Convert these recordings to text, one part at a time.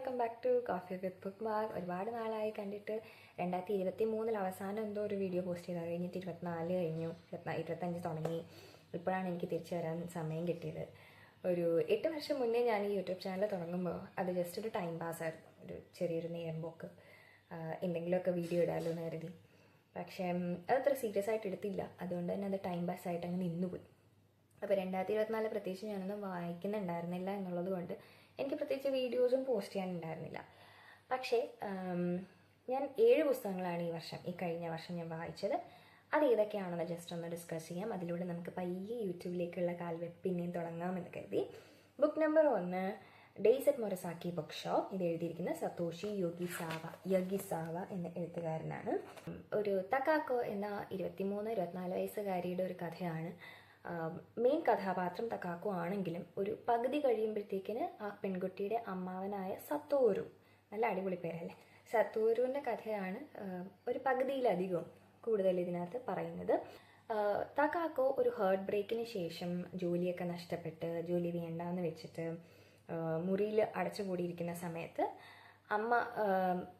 Welcome back to coffee with book mark. ഒരുപാട് നാളായി കണ്ടിട്ട്. 2023 അവസാനം എന്തോ ഒരു വീഡിയോ പോസ്റ്റ് ചെയ്താൽ കഴിഞ്ഞിട്ട് 24 കഴിഞ്ഞു, 25 തുടങ്ങി. ഇപ്പോഴാണ് എനിക്ക് തിരിച്ചു വരാൻ സമയം കിട്ടിയത്. ഒരു 8 വർഷം മുന്നേ ഞാൻ ഈ യൂട്യൂബ് ചാനൽ തുടങ്ങുമ്പോൾ അത് ജസ്റ്റ് ഒരു ടൈം പാസ്സായിരുന്നു, ഒരു ചെറിയൊരു നേരം പോക്ക്, എന്തെങ്കിലുമൊക്കെ വീഡിയോ ഇടാമല്ലോ എന്ന് കരുതി. പക്ഷേ അതത്ര സീരിയസ് ആയിട്ട് എടുത്തില്ല, അതുകൊണ്ട് തന്നെ അത് ടൈം പാസ്സായിട്ട് അങ്ങ് നിന്നുപോയി. അപ്പോൾ 2024 പ്രത്യേകിച്ച് ഞാനൊന്നും വായിക്കുന്നുണ്ടായിരുന്നില്ല എന്നുള്ളത് കൊണ്ട് എനിക്ക് പ്രത്യേകിച്ച് വീഡിയോസും പോസ്റ്റ് ചെയ്യാനുണ്ടായിരുന്നില്ല. പക്ഷേ ഞാൻ 7 പുസ്തകങ്ങളാണ് ഈ കഴിഞ്ഞ വർഷം ഞാൻ വായിച്ചത്. അത് ഏതൊക്കെയാണെന്ന് ജസ്റ്റ് ഒന്ന് ഡിസ്കസ് ചെയ്യാം. അതിലൂടെ നമുക്ക് പയ്യെ യൂട്യൂബിലേക്കുള്ള കാൽവെപ്പ് പിന്നെയും തുടങ്ങാമെന്ന് കരുതി. Book number 1, days at Morisaki book shop. ഇത് എഴുതിയിരിക്കുന്ന സതോഷി യഗിസാവ എന്ന എഴുത്തുകാരനാണ്. ഒരു തക്കാക്കോ എന്ന 23-24 വയസ്സുകാരിയുടെ ഒരു കഥയാണ്. മെയിൻ കഥാപാത്രം തക്കാക്കോ ആണെങ്കിലും ഒരു പകുതി കഴിയുമ്പോഴത്തേക്കിന് ആ പെൺകുട്ടിയുടെ അമ്മാവനായ സത്തോരു, നല്ല അടിപൊളി പേരല്ലേ, സത്തോരുവിൻ്റെ കഥയാണ് ഒരു പകുതിയിലധികം കൂടുതൽ ഇതിനകത്ത് പറയുന്നത്. തക്കാക്കോ ഒരു ഹാർട്ട് ബ്രേക്കിന് ശേഷം ജോലിയൊക്കെ നഷ്ടപ്പെട്ട് ജോലി വേണ്ടാന്ന് വെച്ചിട്ട് മുറിയിൽ അടച്ചുകൂടിയിരിക്കുന്ന സമയത്ത് അമ്മ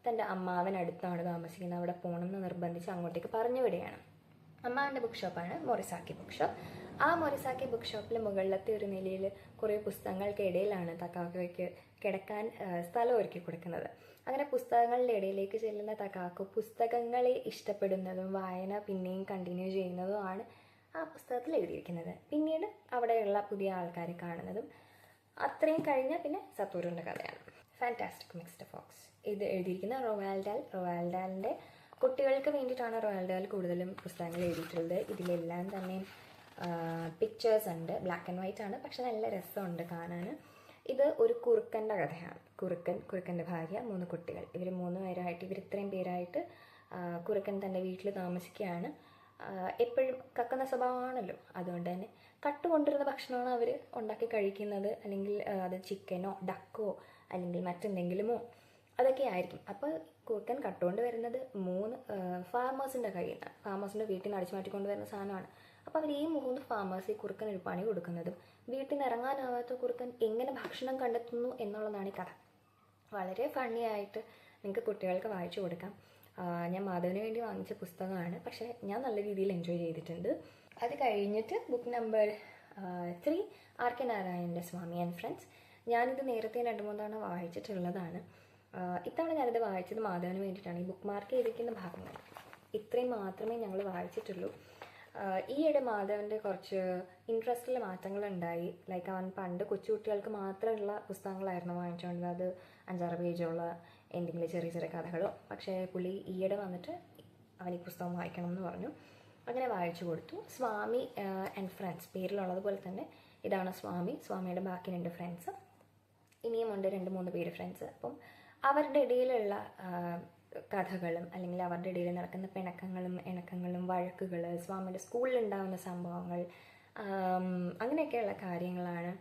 തൻ്റെ അമ്മാവൻ അടുത്താണ് താമസിക്കുന്നത്, അവിടെ പോകണമെന്ന് നിർബന്ധിച്ച് അങ്ങോട്ടേക്ക് പറഞ്ഞു വിടുകയാണ്. അമ്മാവൻ്റെ ബുക്ക് ഷോപ്പാണ് മൊറിസാക്കി ബുക്ക് ഷോപ്പ്. ആ മൊറിസാക്കി ബുക്ക് ഷോപ്പിൽ മുകളിലത്തെ ഒരു നിലയിൽ കുറേ പുസ്തകങ്ങൾക്കിടയിലാണ് തക്കാക്കോയ്ക്ക് കിടക്കാൻ സ്ഥലം ഒരുക്കി കൊടുക്കുന്നത്. അങ്ങനെ പുസ്തകങ്ങളുടെ ഇടയിലേക്ക് ചെല്ലുന്ന തക്കാക്കോ പുസ്തകങ്ങളെ ഇഷ്ടപ്പെടുന്നതും വായന പിന്നെയും കണ്ടിന്യൂ ചെയ്യുന്നതുമാണ് ആ പുസ്തകത്തിൽ എഴുതിയിരിക്കുന്നത്. പിന്നീട് അവിടെയുള്ള പുതിയ ആൾക്കാരെ കാണുന്നതും അത്രയും കഴിഞ്ഞാൽ പിന്നെ സത്തോരുവിൻ്റെ കഥയാണ്. Fantastic mister fox. ഇത് എഴുതിയിരിക്കുന്ന റൊവാൽഡ് ഡാലിൻ്റെ കുട്ടികൾക്ക് വേണ്ടിയിട്ടാണ് റൊവാൽഡ് ഡാൽ കൂടുതലും പുസ്തകങ്ങൾ എഴുതിയിട്ടുള്ളത്. ഇതിലെല്ലാം തന്നെ പിക്ചേഴ്സ് ഉണ്ട്, ബ്ലാക്ക് ആൻഡ് വൈറ്റ് ആണ്, പക്ഷെ നല്ല രസമുണ്ട് കാണാൻ. ഇത് ഒരു കുറുക്കൻ്റെ കഥയാണ്. കുറുക്കൻ്റെ ഭാര്യ, 3 കുട്ടികൾ. ഇവർ 3 പേരായിട്ട്, ഇത്രയും പേരായിട്ട് കുറുക്കൻ തൻ്റെ വീട്ടിൽ താമസിക്കുകയാണ്. എപ്പോഴും കക്കുന്ന സ്വഭാവമാണല്ലോ, അതുകൊണ്ട് തന്നെ കട്ടുകൊണ്ടിരുന്ന ഭക്ഷണമാണ് അവർ ഉണ്ടാക്കി കഴിക്കുന്നത്. അല്ലെങ്കിൽ അത് ചിക്കനോ ഡക്കോ അല്ലെങ്കിൽ മറ്റെന്തെങ്കിലുമോ അതൊക്കെ ആയിരിക്കും. അപ്പോൾ കുറുക്കൻ കട്ടുകൊണ്ട് വരുന്നത് 3 ഫാമേഴ്സിൻ്റെ കയ്യിൽ നിന്ന്, ഫാമേഴ്സിൻ്റെ വീട്ടിൽ നിന്ന് അടിച്ചു മാറ്റിക്കൊണ്ട് വരുന്ന സാധനമാണ്. അപ്പോൾ അവർ ഈ 3 ഫാമേഴ്സ് ഈ കുറുക്കൻ ഒരു പണി കൊടുക്കുന്നതും വീട്ടിൽ നിന്ന് ഇറങ്ങാനാവാത്ത കുറുക്കൻ എങ്ങനെ ഭക്ഷണം കണ്ടെത്തുന്നു എന്നുള്ളതാണ് ഈ കഥ. വളരെ ഫണ്ണി ആയിട്ട് നിങ്ങൾക്ക് കുട്ടികൾക്ക് വായിച്ചു കൊടുക്കാം. ഞാൻ മാധവന് വേണ്ടി വാങ്ങിച്ച പുസ്തകമാണ്, പക്ഷേ ഞാൻ നല്ല രീതിയിൽ എൻജോയ് ചെയ്തിട്ടുണ്ട്. അത് കഴിഞ്ഞിട്ട് ബുക്ക് നമ്പർ 3, ആർ കെ നാരായണൻ്റെ സ്വാമി ആൻഡ് ഫ്രണ്ട്സ്. ഞാനിത് നേരത്തെ 2-3 തവണ വായിച്ചിട്ടുള്ളതാണ്. ഇത്തവണ ഞാനിത് വായിച്ചത് മാധവന് വേണ്ടിയിട്ടാണ്. ഈ ബുക്ക് മാർക്ക് ചെയ്തിരിക്കുന്ന ഭാഗങ്ങൾ ഇത്രയും മാത്രമേ ഞങ്ങൾ വായിച്ചിട്ടുള്ളൂ. ഈയിടെ മാധവൻ്റെ കുറച്ച് ഇൻട്രസ്റ്റിൽ മാറ്റങ്ങളുണ്ടായി. ലൈക്ക് അവൻ പണ്ട് കൊച്ചുകുട്ടികൾക്ക് മാത്രമുള്ള പുസ്തകങ്ങളായിരുന്നു വാങ്ങിച്ചുകൊണ്ടത്, അത് 5-6 പേജുള്ള എന്തെങ്കിലും ചെറിയ ചെറിയ കഥകളോ. പക്ഷേ പുള്ളി ഈയിടെ വന്നിട്ട് അവൻ ഈ പുസ്തകം വായിക്കണം എന്ന് പറഞ്ഞു. അങ്ങനെ വായിച്ചു കൊടുത്തു. സ്വാമി ആൻഡ് ഫ്രണ്ട്സ് പേരിലുള്ളതുപോലെ തന്നെ ഇതാണ് സ്വാമിയുടെ ബാക്കി 2 ഫ്രണ്ട്സ്, ഇനിയുമുണ്ട് 2-3 പേര് ഫ്രണ്ട്സ്. അപ്പം അവരുടെ ഇടയിലുള്ള കഥകളും അല്ലെങ്കിൽ അവരുടെ ഇടയിൽ നടക്കുന്ന പിണക്കങ്ങളും ഇണക്കങ്ങളും വഴക്കുകൾ, സ്വാമിയുടെ സ്കൂളിലുണ്ടാകുന്ന സംഭവങ്ങൾ, അങ്ങനെയൊക്കെയുള്ള കാര്യങ്ങളാണ്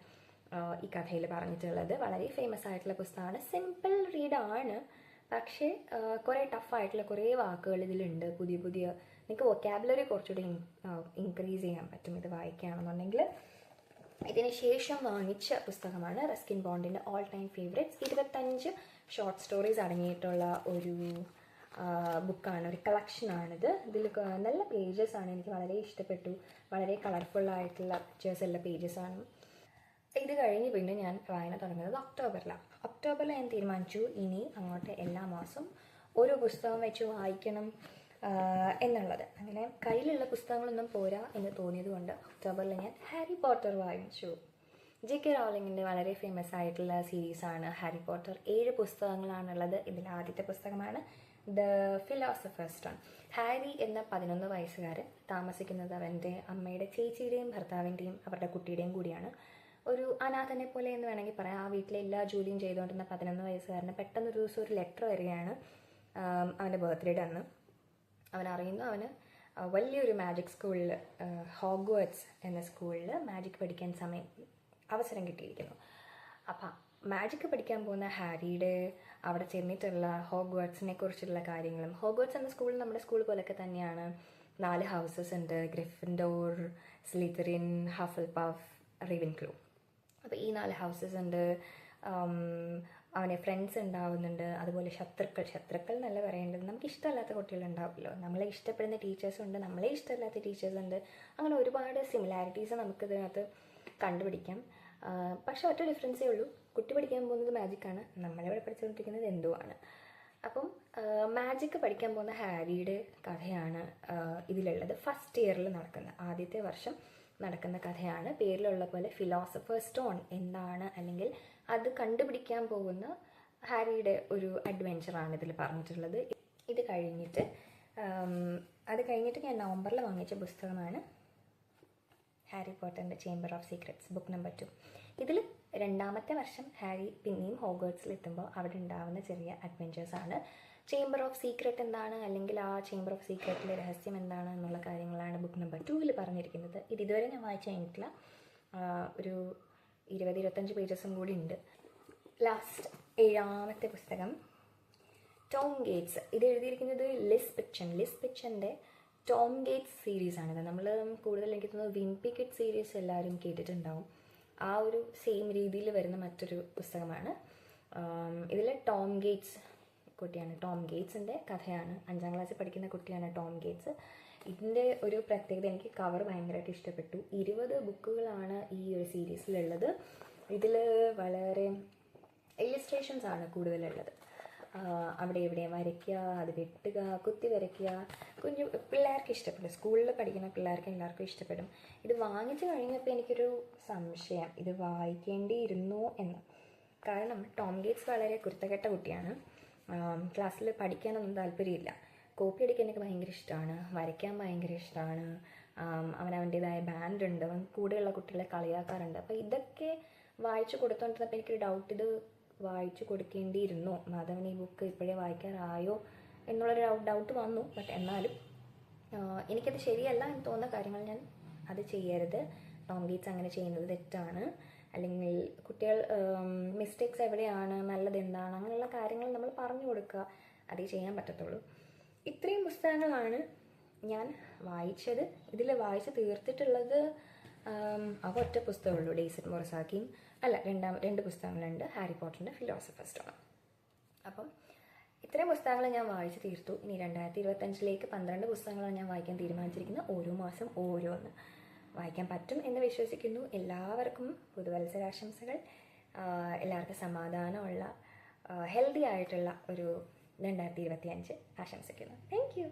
ഈ കഥയിൽ പറഞ്ഞിട്ടുള്ളത്. വളരെ ഫേമസ് ആയിട്ടുള്ള പുസ്തകമാണ്. സിമ്പിൾ റീഡാണ്, പക്ഷേ കുറേ ടഫായിട്ടുള്ള കുറേ വാക്കുകൾ ഇതിലുണ്ട്. പുതിയ നിങ്ങൾക്ക് വൊക്കാബുലറി കുറച്ചുകൂടി ഇൻക്രീസ് ചെയ്യാൻ പറ്റും ഇത് വായിക്കുകയാണെന്നുണ്ടെങ്കിൽ. ഇതിന് ശേഷം വാങ്ങിച്ച പുസ്തകമാണ് റസ്കിൻ ബോണ്ടിൻ്റെ all time favourites. 25 short stories അടങ്ങിയിട്ടുള്ള ഒരു ബുക്കാണ്, ഒരു കളക്ഷനാണിത്. ഇതിൽ നല്ല പേജസ് ആണ്, എനിക്ക് വളരെ ഇഷ്ടപ്പെട്ടു. വളരെ കളർഫുള്ളായിട്ടുള്ള പിക്ചേഴ്സ് ഉള്ള പേജസാണ്. ഇത് കഴിഞ്ഞ് പിന്നെ ഞാൻ വായന തുടങ്ങുന്നത് ഒക്ടോബറിൽ ഞാൻ തീരുമാനിച്ചു ഇനി അങ്ങോട്ട് എല്ലാ മാസം ഒരു പുസ്തകം വെച്ച് വായിക്കണം എന്നുള്ളത്. അങ്ങനെ കയ്യിലുള്ള പുസ്തകങ്ങളൊന്നും പോരാ എന്ന് തോന്നിയത് കൊണ്ട് ഒക്ടോബറിൽ ഞാൻ ഹാരി പോട്ടർ വായിച്ചു. JK റോളിങ്ങിൻ്റെ വളരെ ഫേമസ് ആയിട്ടുള്ള സീരീസാണ് ഹാരി പോട്ടർ. 7 പുസ്തകങ്ങളാണുള്ളത്. ഇതിൽ ആദ്യത്തെ പുസ്തകമാണ് ദ ഫിലോസഫേഴ്സ് സ്റ്റോൺ. ഹാരി എന്ന 11 വയസ്സുകാരൻ താമസിക്കുന്നത് അവൻ്റെ അമ്മയുടെ ചേച്ചിയുടെയും ഭർത്താവിൻ്റെയും അവരുടെ കുട്ടിയുടെയും കൂടിയാണ്. ഒരു അനാഥനെ പോലെ എന്ന് വേണമെങ്കിൽ പറയാം. ആ വീട്ടിലെ എല്ലാ ജോലിയും ചെയ്തുകൊണ്ടിരുന്ന 11 വയസ്സുകാരന് പെട്ടെന്നൊരു ദിവസം ഒരു ലെറ്റർ വരികയാണ്. അവൻ്റെ ബർത്ത്ഡേയുടെ അന്ന് അവനറിയുന്നു അവന് വലിയൊരു മാജിക് സ്കൂളിൽ, ഹോഗ്വാർട്സ് എന്ന സ്കൂളിൽ മാജിക് പഠിക്കാൻ അവസരം കിട്ടിയിരിക്കുന്നു. അപ്പം മാജിക് പഠിക്കാൻ പോകുന്ന ഹാരിയുടെ അവിടെ ചെന്നിട്ടുള്ള ഹോഗ്വാർട്സിനെ കുറിച്ചുള്ള കാര്യങ്ങളും, ഹോഗ്വാർട്സ് എന്ന സ്കൂൾ നമ്മുടെ സ്കൂൾ പോലൊക്കെ തന്നെയാണ്. 4 ഹൗസസ് ഉണ്ട്, ഗ്രിഫിൻഡോർ, സ്ലിതറിൻ, ഹഫിൾ പഫ്, റേവൻക്ലോ. അപ്പോൾ ഈ 4 ഹൗസസ് ഉണ്ട്. അവനെ ഫ്രണ്ട്സ് ഉണ്ടാവുന്നുണ്ട്, അതുപോലെ ശത്രുക്കൾ എന്നല്ല പറയേണ്ടത്, നമുക്ക് ഇഷ്ടമല്ലാത്ത കുട്ടികളുണ്ടാവുമല്ലോ, നമ്മളെ ഇഷ്ടപ്പെടുന്ന ടീച്ചേഴ്സുണ്ട്, നമ്മളെ ഇഷ്ടമല്ലാത്ത ടീച്ചേഴ്സുണ്ട്. അങ്ങനെ ഒരുപാട് സിമിലാരിറ്റീസ് നമുക്കിതിനകത്ത് കണ്ടുപിടിക്കാം. പക്ഷെ ഒറ്റ ഡിഫറൻസേ ഉള്ളൂ, കുട്ടി പഠിക്കാൻ പോകുന്നത് മാജിക്കാണ്, നമ്മളിവിടെ പഠിച്ചുകൊണ്ടിരിക്കുന്നത് എന്തോ ആണ്. അപ്പം മാജിക്ക് പഠിക്കാൻ പോകുന്ന ഹാരിയുടെ കഥയാണ് ഇതിലുള്ളത്. ഫസ്റ്റ് ഇയറിൽ നടക്കുന്ന, ആദ്യത്തെ വർഷം നടക്കുന്ന കഥയാണ്. പേരിലുള്ള പോലെ ഫിലോസഫേഴ്സ് സ്റ്റോൺ എന്താണ്, അല്ലെങ്കിൽ അത് കണ്ടുപിടിക്കാൻ പോകുന്ന ഹാരിയുടെ ഒരു അഡ്വെഞ്ചറാണ് ഇതിൽ പറഞ്ഞിട്ടുള്ളത്. അത് കഴിഞ്ഞിട്ട് ഞാൻ നവംബറിൽ വാങ്ങിച്ച പുസ്തകമാണ് ഹാരി പോട്ടറിൻ്റെ chamber of secrets book number 2. ഇതിൽ രണ്ടാമത്തെ വർഷം ഹാരി പിന്നെയും ഹോഗ്വാർട്സിൽ എത്തുമ്പോൾ അവിടെ ഉണ്ടാവുന്ന ചെറിയ അഡ്വെഞ്ചേഴ്സാണ്. ചേംബർ ഓഫ് സീക്രറ്റ് എന്താണ്, അല്ലെങ്കിൽ ആ ചേംബർ ഓഫ് സീക്രറ്റിലെ രഹസ്യം എന്താണ് എന്നുള്ള കാര്യങ്ങളാണ് ബുക്ക് നമ്പർ 2 പറഞ്ഞിരിക്കുന്നത്. ഇതുവരെ ഞാൻ വായിച്ചു കഴിഞ്ഞിട്ടില്ല, ഒരു 20-25 പേജസും കൂടി ഉണ്ട്. ലാസ്റ്റ് 7ാമത്തെ പുസ്തകം ടോം ഗേറ്റ്സ്. ഇത് എഴുതിയിരിക്കുന്നത് ലിസ് പിച്ചൻ്റെ ടോം ഗേറ്റ്സ് സീരീസാണിത്. നമ്മൾ കൂടുതൽ എനിക്ക് തോന്നുന്നു വിംപി കിഡ് സീരീസ് എല്ലാവരും കേട്ടിട്ടുണ്ടാവും. ആ ഒരു സെയിം രീതിയിൽ വരുന്ന മറ്റൊരു പുസ്തകമാണ്. ഇതിൽ ടോം ഗേറ്റ്സ് കുട്ടിയാണ്, ടോം ഗേറ്റ്സിൻ്റെ കഥയാണ്. 5ാം ക്ലാസ്സിൽ പഠിക്കുന്ന കുട്ടിയാണ് ടോം ഗേറ്റ്സ്. ഇതിൻ്റെ ഒരു പ്രത്യേകത, എനിക്ക് കവർ ഭയങ്കരമായിട്ട് ഇഷ്ടപ്പെട്ടു. 20 ബുക്കുകളാണ് ഈ ഒരു സീരീസിലുള്ളത്. ഇതിൽ വളരെ ഇല്ലുസ്ട്രേഷൻസ് ആണ് കൂടുതലുള്ളത്. അവിടെ ഇവിടെ വരയ്ക്കുക, അത് വെട്ടുക, കുത്തി വരയ്ക്കുക, കുഞ്ഞു പിള്ളേർക്ക് ഇഷ്ടപ്പെടും, സ്കൂളിൽ പഠിക്കുന്ന പിള്ളേർക്ക് എല്ലാവർക്കും ഇഷ്ടപ്പെടും. ഇത് വാങ്ങിച്ചു കഴിഞ്ഞപ്പോൾ എനിക്കൊരു സംശയം, ഇത് വായിക്കേണ്ടിയിരുന്നോ എന്ന്. കാരണം ടോം ഗേറ്റ്സ് വളരെ കുരുത്തക്കെട്ട കുട്ടിയാണ്. ക്ലാസ്സിൽ പഠിക്കാനൊന്നും താല്പര്യമില്ല. കോപ്പി അടിക്കാനൊക്കെ ഭയങ്കര ഇഷ്ടമാണ്, വരയ്ക്കാൻ ഭയങ്കര ഇഷ്ടമാണ്. അവനവൻ്റേതായ ബാൻഡുണ്ട്, അവൻ കൂടെയുള്ള കുട്ടികളെ കളിയാക്കാറുണ്ട്. അപ്പോൾ ഇതൊക്കെ വായിച്ചു കൊടുത്തോണ്ടിരുന്നപ്പോൾ എനിക്കൊരു ഡൗട്ട്, ഇത് വായിച്ചു കൊടുക്കേണ്ടിയിരുന്നോ, മാധവൻ ഈ ബുക്ക് ഇപ്പോഴേ വായിക്കാറായോ എന്നുള്ളൊരു ഡൗട്ട് വന്നു. ബട്ട് എന്നാലും എനിക്കത് ശരിയല്ല എന്ന് തോന്നുന്ന കാര്യങ്ങൾ ഞാൻ അത് ചെയ്യരുത്. ടോം ഗേറ്റ്സ് അങ്ങനെ ചെയ്യുന്നത് തെറ്റാണ്. അല്ലെങ്കിൽ കുട്ടികൾ മിസ്റ്റേക്സ് എവിടെയാണ്, നല്ലത് എന്താണ്, അങ്ങനെയുള്ള കാര്യങ്ങൾ നമ്മൾ പറഞ്ഞു കൊടുക്കുക, അതേ ചെയ്യാൻ പറ്റത്തുള്ളൂ. ഇത്രയും പുസ്തകങ്ങളാണ് ഞാൻ വായിച്ചത്. ഇതിൽ വായിച്ച് തീർത്തിട്ടുള്ളത് ആ ഒറ്റ പുസ്തകമുള്ളൂ, ഡേയ്സിറ്റ് മൊറസാക്കിയും അല്ല, 2 പുസ്തകങ്ങളുണ്ട്, ഹാരി പോട്ടറിൻ്റെ ഫിലോസഫേഴ്സ് സ്റ്റോൺ. അപ്പം ഇത്രയും പുസ്തകങ്ങൾ ഞാൻ വായിച്ച് തീർത്തു. ഇനി 2025 12 പുസ്തകങ്ങളാണ് ഞാൻ വായിക്കാൻ തീരുമാനിച്ചിരിക്കുന്നത്. ഓരോ മാസം ഓരോന്ന് വായിക്കാൻ പറ്റും എന്ന് വിശ്വസിക്കുന്നു. എല്ലാവർക്കും പുതുവത്സരാശംസകൾ. എല്ലാവർക്കും സമാധാനമുള്ള ഹെൽത്തി ആയിട്ടുള്ള ഒരു 2025 ആശംസിക്കുന്നു. Thank you.